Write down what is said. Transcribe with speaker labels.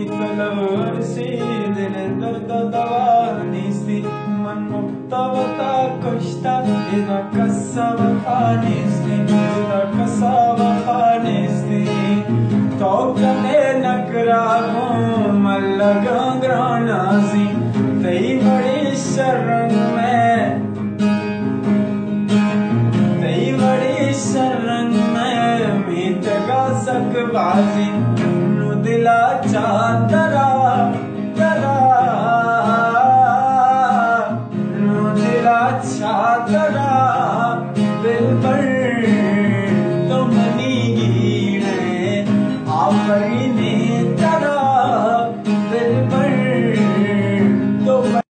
Speaker 1: tolorsi dile dörda davanisti man muktavata koshta ida kasava khanisti tokane nakrahu malaga grana